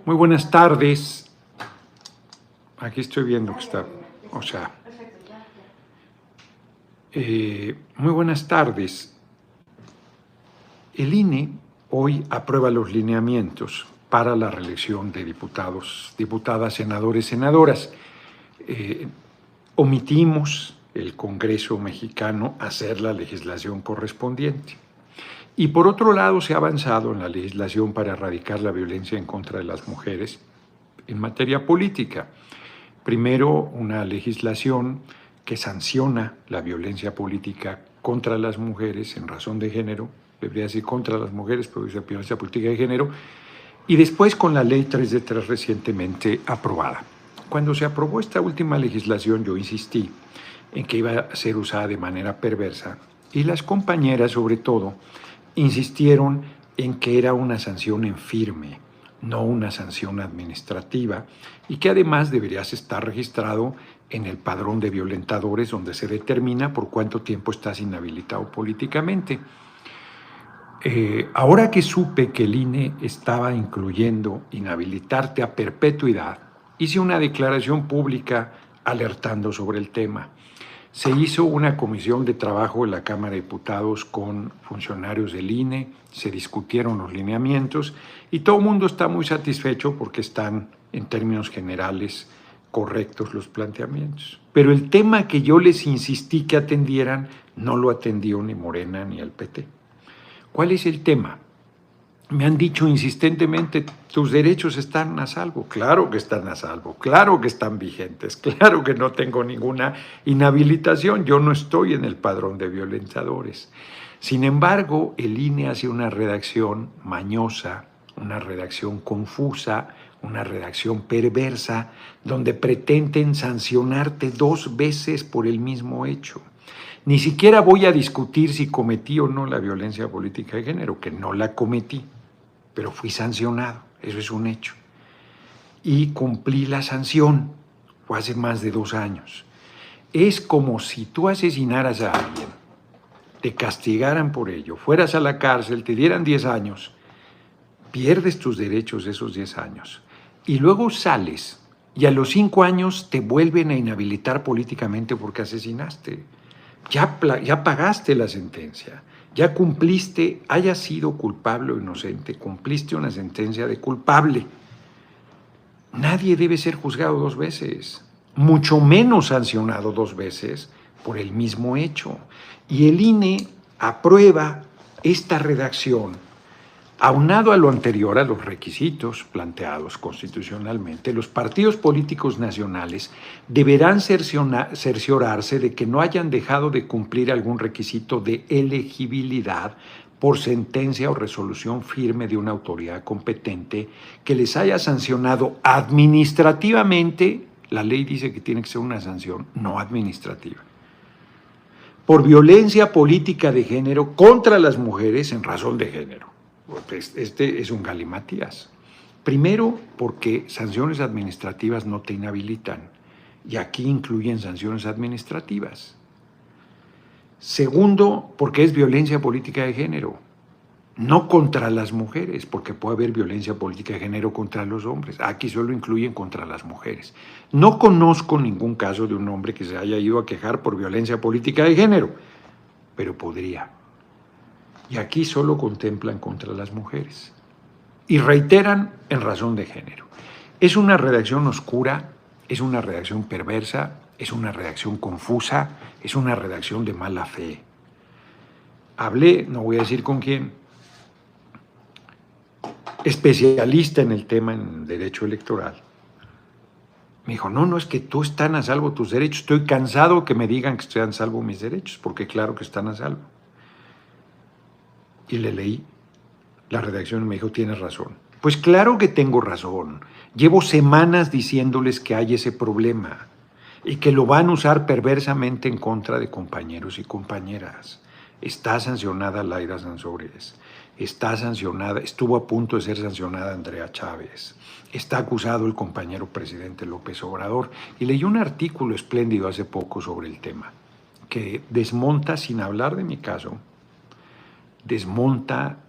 Muy buenas tardes. Aquí estoy viendo que está, muy buenas tardes. El INE hoy aprueba los lineamientos para la reelección de diputados, diputadas, senadores, senadoras. Omitimos el Congreso mexicano hacer la legislación correspondiente. Y por otro lado, se ha avanzado en la legislación para erradicar la violencia en contra de las mujeres en materia política. Primero, una legislación que sanciona la violencia política contra las mujeres en razón de género, debería decir contra las mujeres, pero dice violencia política de género, y después con la Ley 3 de 3 recientemente aprobada. Cuando se aprobó esta última legislación, yo insistí en que iba a ser usada de manera perversa, y las compañeras, sobre todo, insistieron en que era una sanción en firme, no una sanción administrativa, y que además deberías estar registrado en el padrón de violentadores, donde se determina por cuánto tiempo estás inhabilitado políticamente. Ahora que supe que el INE estaba incluyendo inhabilitarte a perpetuidad, hice una declaración pública alertando sobre el tema. Se hizo una comisión de trabajo en la Cámara de Diputados con funcionarios del INE, se discutieron los lineamientos y todo el mundo está muy satisfecho porque están, en términos generales, correctos los planteamientos. Pero el tema que yo les insistí que atendieran no lo atendió ni Morena ni el PT. ¿Cuál es el tema? Me han dicho insistentemente, tus derechos están a salvo. Claro que están a salvo, claro que están vigentes, claro que no tengo ninguna inhabilitación, yo no estoy en el padrón de violentadores. Sin embargo, el INE hace una redacción mañosa, una redacción confusa, una redacción perversa, donde pretenden sancionarte 2 veces por el mismo hecho. Ni siquiera voy a discutir si cometí o no la violencia política de género, que no la cometí, pero fui sancionado, eso es un hecho. Y cumplí la sanción, fue hace más de 2 años. Es como si tú asesinaras a alguien, te castigaran por ello, fueras a la cárcel, te dieran 10 años, pierdes tus derechos esos 10 años, y luego sales, y a los 5 años te vuelven a inhabilitar políticamente porque asesinaste. Ya pagaste la sentencia, ya cumpliste, haya sido culpable o inocente, cumpliste una sentencia de culpable. Nadie debe ser juzgado 2 veces, mucho menos sancionado 2 veces por el mismo hecho. Y el INE aprueba esta redacción. Aunado a lo anterior, a los requisitos planteados constitucionalmente, los partidos políticos nacionales deberán cerciorarse de que no hayan dejado de cumplir algún requisito de elegibilidad por sentencia o resolución firme de una autoridad competente que les haya sancionado administrativamente. La ley dice que tiene que ser una sanción no administrativa, por violencia política de género contra las mujeres en razón de género. Este es un galimatías. Primero, porque sanciones administrativas no te inhabilitan, y aquí incluyen sanciones administrativas. Segundo, porque es violencia política de género, no contra las mujeres, porque puede haber violencia política de género contra los hombres. Aquí solo incluyen contra las mujeres. No conozco ningún caso de un hombre que se haya ido a quejar por violencia política de género, pero podría. Y aquí solo contemplan contra las mujeres. Y reiteran en razón de género. Es una redacción oscura, es una redacción perversa, es una redacción confusa, es una redacción de mala fe. Hablé, no voy a decir con quién, especialista en el tema en derecho electoral. Me dijo, no, es que tú están a salvo tus derechos. Estoy cansado que me digan que están a salvo mis derechos, porque claro que están a salvo. Y le leí la redacción y me dijo, tienes razón. Pues claro que tengo razón. Llevo semanas diciéndoles que hay ese problema y que lo van a usar perversamente en contra de compañeros y compañeras. Está sancionada Laida Sansores, está sancionada, estuvo a punto de ser sancionada Andrea Chávez, está acusado el compañero presidente López Obrador. Y leí un artículo espléndido hace poco sobre el tema, que desmonta, sin hablar de mi caso, desmonta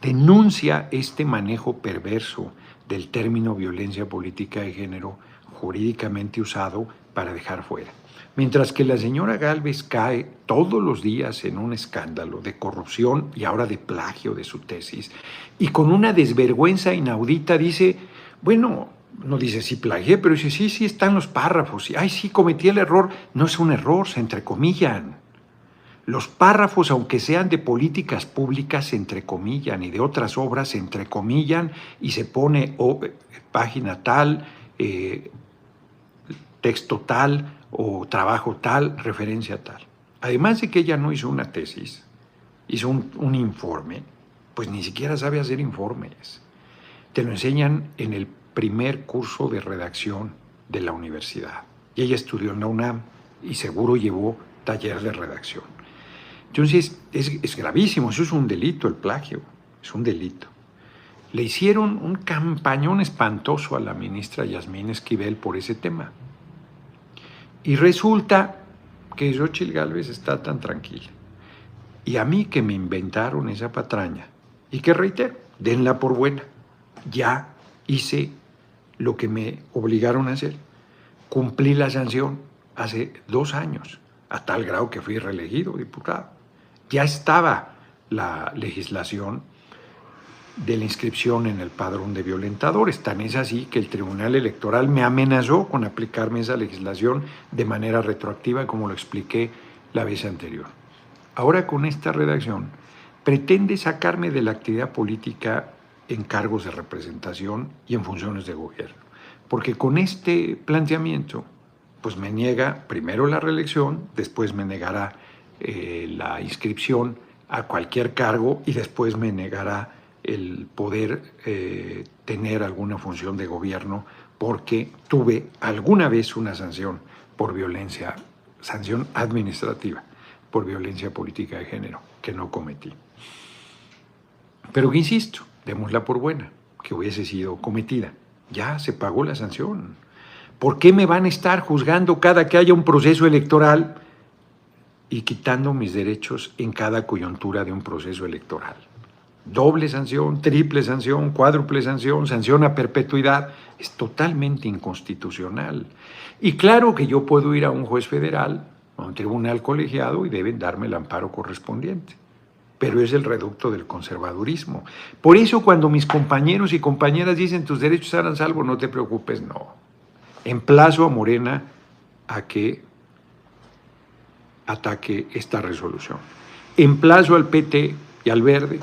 denuncia este manejo perverso del término violencia política de género jurídicamente usado para dejar fuera. Mientras que la señora Gálvez cae todos los días en un escándalo de corrupción y ahora de plagio de su tesis, y con una desvergüenza inaudita dice, bueno, no dice sí plagié, pero dice sí, sí están los párrafos, y ay sí cometí el error. No es un error, se entrecomillan. Los párrafos, aunque sean de políticas públicas, se entrecomillan, y de otras obras se entrecomillan y se pone página tal, texto tal o trabajo tal, referencia tal. Además de que ella no hizo una tesis, hizo un informe, pues ni siquiera sabe hacer informes. Te lo enseñan en el primer curso de redacción de la universidad. Y ella estudió en la UNAM y seguro llevó taller de redacción. Entonces, es gravísimo, eso es un delito, el plagio, es un delito. Le hicieron un campañón espantoso a la ministra Yasmín Esquivel por ese tema. Y resulta que Xóchitl Gálvez está tan tranquila. Y a mí que me inventaron esa patraña, y que reitero, denla por buena, ya hice lo que me obligaron a hacer. Cumplí la sanción hace 2 años, a tal grado que fui reelegido diputado. Ya estaba la legislación de la inscripción en el padrón de violentadores. Tan es así que el Tribunal Electoral me amenazó con aplicarme esa legislación de manera retroactiva, como lo expliqué la vez anterior. Ahora, con esta redacción, pretende sacarme de la actividad política en cargos de representación y en funciones de gobierno. Porque con este planteamiento, pues me niega primero la reelección, después me negará la inscripción a cualquier cargo y después me negará el poder tener alguna función de gobierno porque tuve alguna vez una sanción por violencia, sanción administrativa por violencia política de género que no cometí. Pero que insisto, démosla por buena, que hubiese sido cometida. Ya se pagó la sanción. ¿Por qué me van a estar juzgando cada que haya un proceso electoral y quitando mis derechos en cada coyuntura de un proceso electoral? Doble sanción, triple sanción, cuádruple sanción, sanción a perpetuidad, es totalmente inconstitucional. Y claro que yo puedo ir a un juez federal, a un tribunal colegiado y deben darme el amparo correspondiente. Pero es el reducto del conservadurismo. Por eso cuando mis compañeros y compañeras dicen tus derechos estarán salvos, no te preocupes, no. Emplazo a Morena a que ataque esta resolución. Emplazo al PT y al Verde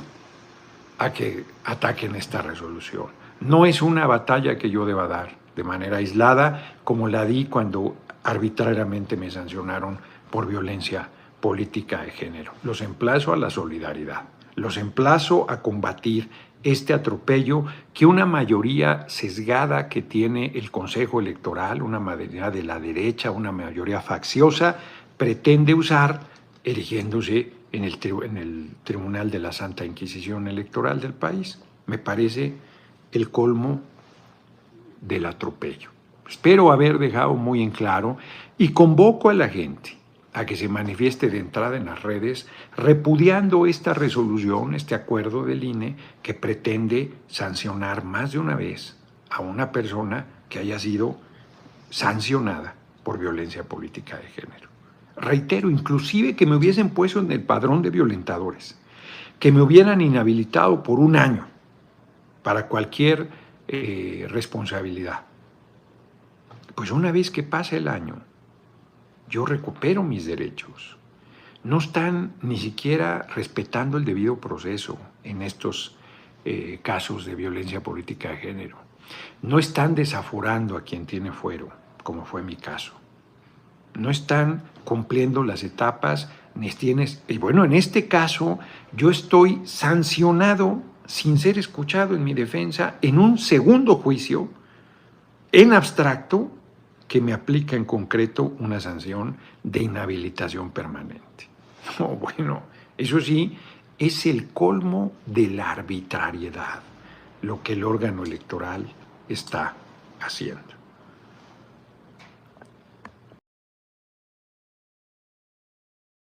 a que ataquen esta resolución. No es una batalla que yo deba dar de manera aislada como la di cuando arbitrariamente me sancionaron por violencia política de género. Los emplazo a la solidaridad, los emplazo a combatir este atropello que una mayoría sesgada que tiene el Consejo Electoral, una mayoría de la derecha, una mayoría facciosa, pretende usar erigiéndose en el Tribunal de la Santa Inquisición Electoral del país. Me parece el colmo del atropello. Espero haber dejado muy en claro y convoco a la gente a que se manifieste de entrada en las redes repudiando esta resolución, este acuerdo del INE que pretende sancionar más de una vez a una persona que haya sido sancionada por violencia política de género. Reitero, inclusive que me hubiesen puesto en el padrón de violentadores, que me hubieran inhabilitado por 1 año para cualquier responsabilidad. Pues una vez que pasa el año, yo recupero mis derechos. No están ni siquiera respetando el debido proceso en estos casos de violencia política de género. No están desaforando a quien tiene fuero, como fue mi caso. No están cumpliendo las etapas, y bueno, en este caso yo estoy sancionado sin ser escuchado en mi defensa en un segundo juicio en abstracto que me aplica en concreto una sanción de inhabilitación permanente. No, bueno, eso sí, es el colmo de la arbitrariedad lo que el órgano electoral está haciendo.